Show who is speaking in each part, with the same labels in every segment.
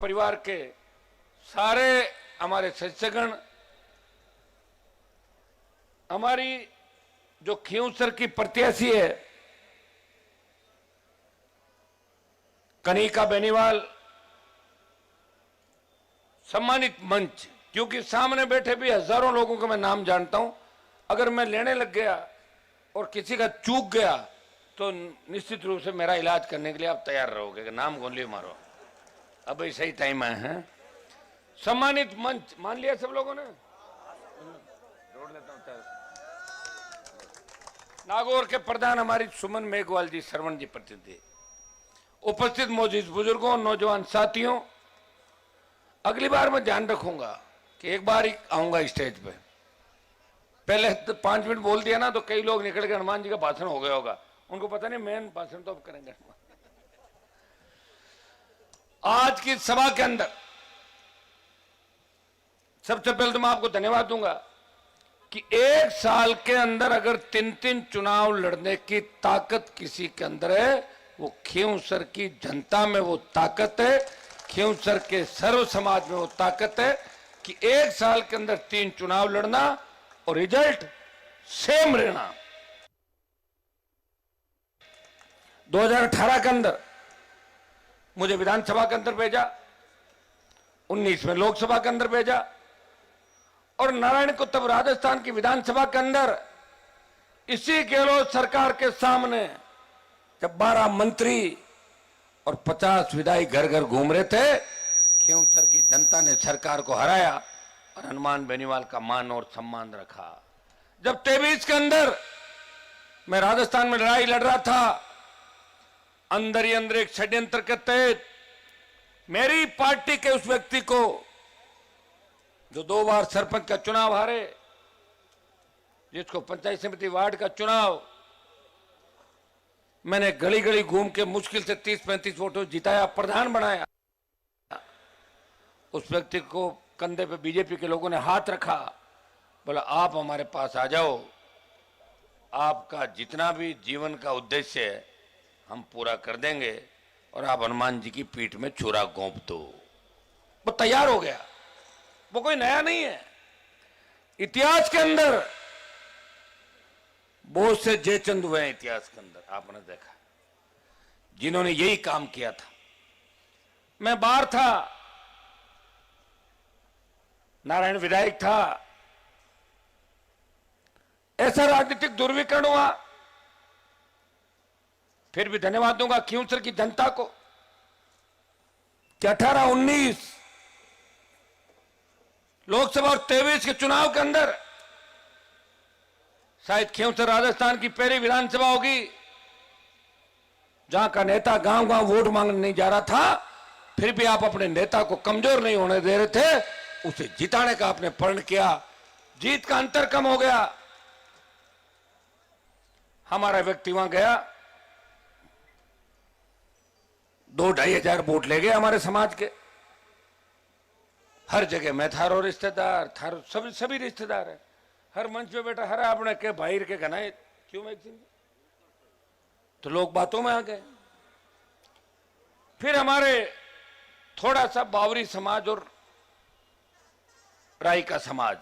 Speaker 1: परिवार के सारे हमारे सदस्यगण, हमारी जो खींवसर की प्रत्याशी है कनिका बेनीवाल, सम्मानित मंच, क्योंकि सामने बैठे भी हजारों लोगों का मैं नाम जानता हूं। अगर मैं लेने लग गया और किसी का चूक गया तो निश्चित रूप से मेरा इलाज करने के लिए आप तैयार रहोगे कि नाम गोली मारो। अब ऐसा ही टाइम आया है। सम्मानित मंच मान लिया सब लोगों ने? जोड़ लेता हूं। नागौर के प्रधान हमारी सुमन मेघवाल जी, श्रवण जी प्रतिनिधि, उपस्थित मौजूद बुजुर्गों, नौजवान साथियों, अगली बार मैं ध्यान रखूंगा कि एक बार ही आऊंगा स्टेज पे। पहले तो 5 मिनट बोल दिया ना तो कई लोग निकल के हनुमान जी का भाषण हो गया होगा, उनको पता नहीं मेन भाषण तो अब करेंगे। आज की सभा के अंदर सबसे पहले तो मैं आपको धन्यवाद दूंगा कि 1 साल के अंदर अगर 3 चुनाव लड़ने की ताकत किसी के अंदर है, वो खींवसर की जनता में वो ताकत है, खींवसर के सर्व समाज में वो ताकत है कि 1 साल के अंदर 3 चुनाव लड़ना और रिजल्ट सेम रहना। 2018 के अंदर मुझे विधानसभा के अंदर भेजा, 19 में लोकसभा के अंदर भेजा, और नारायण को तब राजस्थान की विधानसभा के अंदर इसी गहलोत सरकार के सामने जब 12 मंत्री और 50 विधायक घर घर घूम रहे थे, खींवसर की जनता ने सरकार को हराया और हनुमान बेनीवाल का मान और सम्मान रखा। जब 23 के अंदर मैं राजस्थान में लड़ाई लड़ रहा था, अंदर ही अंदर एक षड्यंत्र के तहत मेरी पार्टी के उस व्यक्ति को जो 2 बार सरपंच का चुनाव हारे, जिसको पंचायत समिति वार्ड का चुनाव मैंने गली गली घूम के मुश्किल से 30-35 वोटों जिताया, प्रधान बनाया, उस व्यक्ति को कंधे पे बीजेपी के लोगों ने हाथ रखा, बोला आप हमारे पास आ जाओ, आपका जितना भी जीवन का उद्देश्य है हम पूरा कर देंगे और आप हनुमान जी की पीठ में छुरा घोंप दो। वो तैयार हो गया। वो कोई नया नहीं है। इतिहास के अंदर बहुत से जयचंद हुए हैं, इतिहास के अंदर आपने देखा, जिन्होंने यही काम किया था। मैं बाहर था, नारायण विधायक था, ऐसा राजनीतिक दुर्विकरण हुआ। फिर भी धन्यवाद दूंगा खींवसर की जनता को कि 18-19 लोकसभा और 23 के चुनाव के अंदर शायद खींवसर राजस्थान की पहली विधानसभा होगी जहां का नेता गांव गांव वोट मांगने नहीं जा रहा था, फिर भी आप अपने नेता को कमजोर नहीं होने दे रहे थे, उसे जिताने का आपने प्रण किया। जीत का अंतर कम हो गया। हमारा व्यक्ति वहां गया, 2-2.5 हजार वोट ले गए हमारे समाज के। हर जगह मैं थारो रिश्तेदार, थारो सभी रिश्तेदार है। हर मंच पे बैठा हर आपने के भाई के घनाए क्यों मैगजीन, तो लोग बातों में आ गए। फिर हमारे थोड़ा सा बावरी समाज और राई का समाज,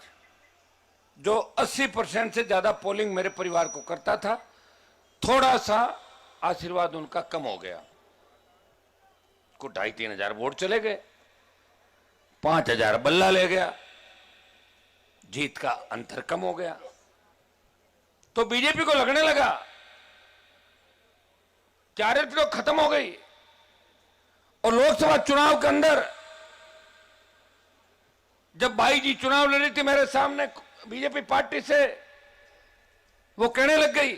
Speaker 1: जो 80% से ज्यादा पोलिंग मेरे परिवार को करता था, थोड़ा सा आशीर्वाद उनका कम हो गया। को 2.5-3 हजार वोट चले गए, 5 हजार बल्ला ले गया, जीत का अंतर कम हो गया। तो बीजेपी को लगने लगा कि आरएलपी तो खत्म हो गई। और लोकसभा चुनाव के अंदर जब बाई जी चुनाव लड़ रही थी मेरे सामने बीजेपी पार्टी से, वो कहने लग गई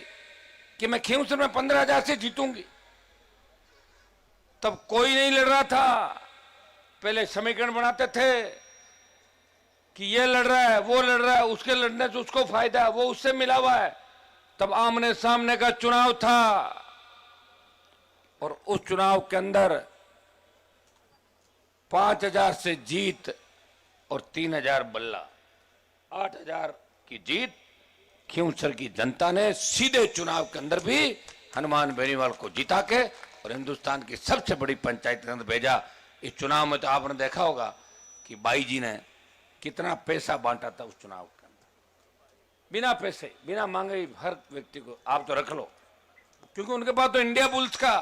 Speaker 1: कि मैं खींवसर में 15,000 से जीतूंगी। तब कोई नहीं लड़ रहा था। पहले समीकरण बनाते थे कि ये लड़ रहा है, वो लड़ रहा है, उसके लड़ने से उसको फायदा है, वो उससे मिला हुआ है। तब आमने सामने का चुनाव था और उस चुनाव के अंदर 5,000 से जीत और 3,000 बल्ला, 8,000 की जीत खींवसर की जनता ने सीधे चुनाव के अंदर भी हनुमान बेनीवाल को जिता के और हिंदुस्तान की सबसे बड़ी पंचायत के अंदर भेजा। इस चुनाव में तो आपने देखा होगा कि बाई जी ने कितना पैसा बांटा था उस चुनाव के अंदर, बिना पैसे बिना मांगे ही हर व्यक्ति को आप तो रख लो, क्योंकि उनके पास तो इंडिया बुल्स का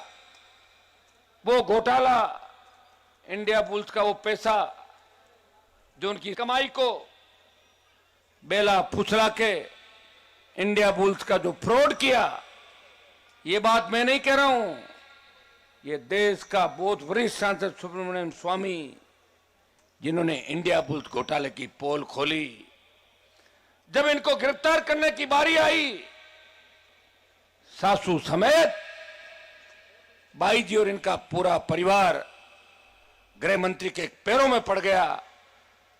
Speaker 1: वो घोटाला, इंडिया बुल्स का वो पैसा जो उनकी कमाई को बेला फुसला के इंडिया बुल्स का जो फ्रॉड किया, ये बात मैं नहीं कह रहा हूं, ये देश का बहुत वरिष्ठ सांसद सुब्रमण्यम स्वामी जिन्होंने इंडिया बुल्स घोटाले की पोल खोली। जब इनको गिरफ्तार करने की बारी आई, सासू समेत बाई जी और इनका पूरा परिवार गृह मंत्री के पैरों में पड़ गया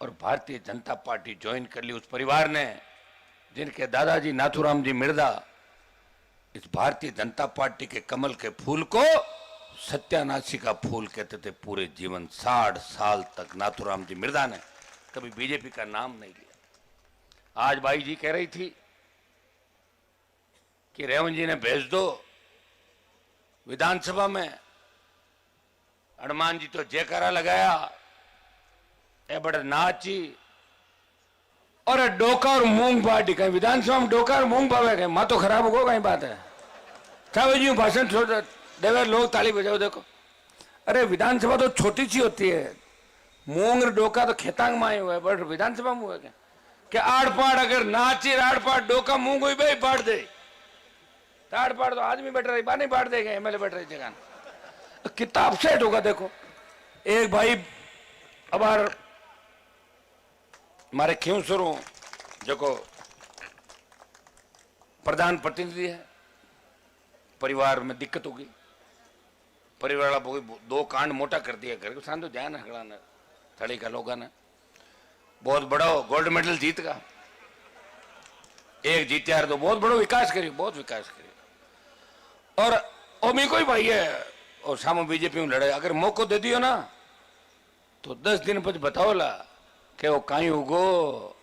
Speaker 1: और भारतीय जनता पार्टी ज्वाइन कर ली। उस परिवार ने, जिनके दादाजी नाथूराम जी मिर्दा इस भारतीय जनता पार्टी के कमल के फूल को सत्यानाशी का फूल कहते थे, पूरे जीवन 60 साल तक नाथूराम जी मिर्दा ने कभी बीजेपी का नाम नहीं लिया। आज बाई जी कह रही थी कि रेवंत जी ने भेज दो विधानसभा में, हनुमान जी तो जयकारा लगाया, ए बड़े नाची और डोका और मूंग बाटी, कहीं विधानसभा में डोका और मूंग पावे, कहीं माँ तो खराब हो कहीं बात है। जी भाषण छोड़ देवे, लोग ताली बजाओ, देखो अरे विधानसभा तो छोटी सी होती है, मूंग और डोका तो खेतांग में हुआ है, बट विधानसभा में हुआ क्या आड़ पाड़ अगर नाची आड़ पाड़ डोका मूंग हुई भाई पाड़ दे, ताड़ पाड़ तो आदमी बैठ रही बात नहीं पाड़ देगा, एमएलए बैठ रही जगह किताब सेट होगा। देखो एक भाई अब हमारे खींवसरों जो को प्रधान प्रतिनिधि है, परिवार में दिक्कत होगी, परिवार वाला दो कांड मोटा कर दिया, घर के साथ तो जाए ना खड़ा ना थड़ी का लोगों ने बहुत बड़ा गोल्ड मेडल जीत का, एक जीत यार तो बहुत बड़ा विकास करी, बहुत विकास करी। और मेरे कोई भाई है और सामने बीजेपी में लड़े, अगर मौको दे दियो ना तो 10 दिन बाद बताओ ला कि वो कहीं उगो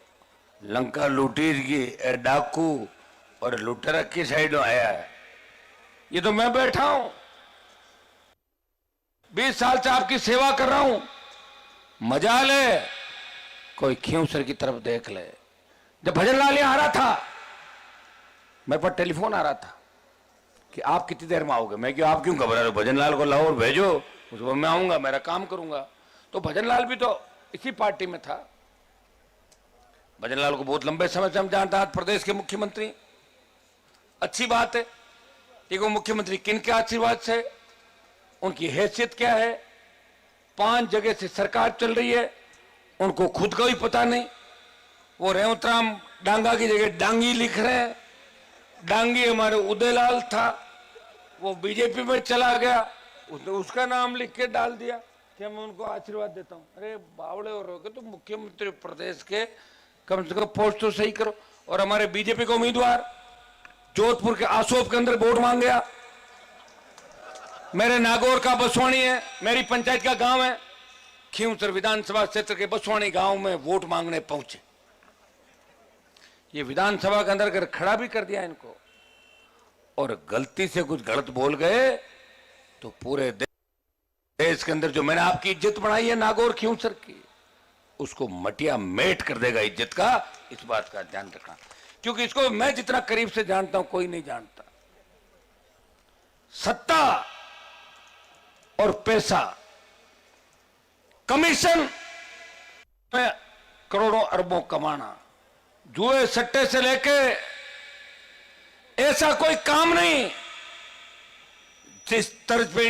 Speaker 1: लंका लूटी की डाकू और लुटेरा की साइड आया है। ये तो मैं बैठा हूं 20 साल से आपकी सेवा कर रहा हूं, मजा ले, कोई खींवसर की तरफ देख ले। जब भजन लाल यहां आ रहा था मेरे पास टेलीफोन आ रहा था कि आप कितनी देर में आओगे, मैं क्यों आप क्यों घबरा रहे हो, भजन लाल को लाओ और भेजो, उसको मैं आऊंगा, मेरा काम करूंगा। तो भजन लाल भी तो इसी पार्टी में था, भजन लाल को बहुत लंबे समय से हम जानते हैं, प्रदेश के मुख्यमंत्री, अच्छी बात है कि वो मुख्यमंत्री किन के आशीर्वाद से, उनकी हैसियत क्या है, 5 जगह से सरकार चल रही है, उनको खुद को ही पता नहीं। वो रेवंत राम डांगा की जगह डांगी लिख रहे हैं, डांगी हमारे उदयलाल था, वो बीजेपी में चला गया, उसने उसका नाम लिख के डाल दिया कि मैं उनको आशीर्वाद देता हूं। अरे बावड़े हो रहे हो तो मुख्यमंत्री प्रदेश के कम से कम पोस्ट तो सही करो। और हमारे बीजेपी का उम्मीदवार जोधपुर के आसोप के अंदर वोट मांग गया, मेरे नागौर का बसवाणी है, मेरी पंचायत का गांव है, खींवसर विधानसभा क्षेत्र के बसवाणी गांव में वोट मांगने पहुंचे। ये विधानसभा के अंदर अगर खड़ा भी कर दिया इनको और गलती से कुछ गलत बोल गए तो पूरे देश के अंदर जो मैंने आपकी इज्जत बढ़ाई है नागौर खींवसर की, उसको मटिया मेट कर देगा इज्जत का, इस बात का ध्यान रखना। क्योंकि इसको मैं जितना करीब से जानता हूं कोई नहीं जानता। सत्ता और पैसा, कमीशन में करोड़ों अरबों कमाना, जुए सट्टे से लेके ऐसा कोई काम नहीं जिस तर्ज पे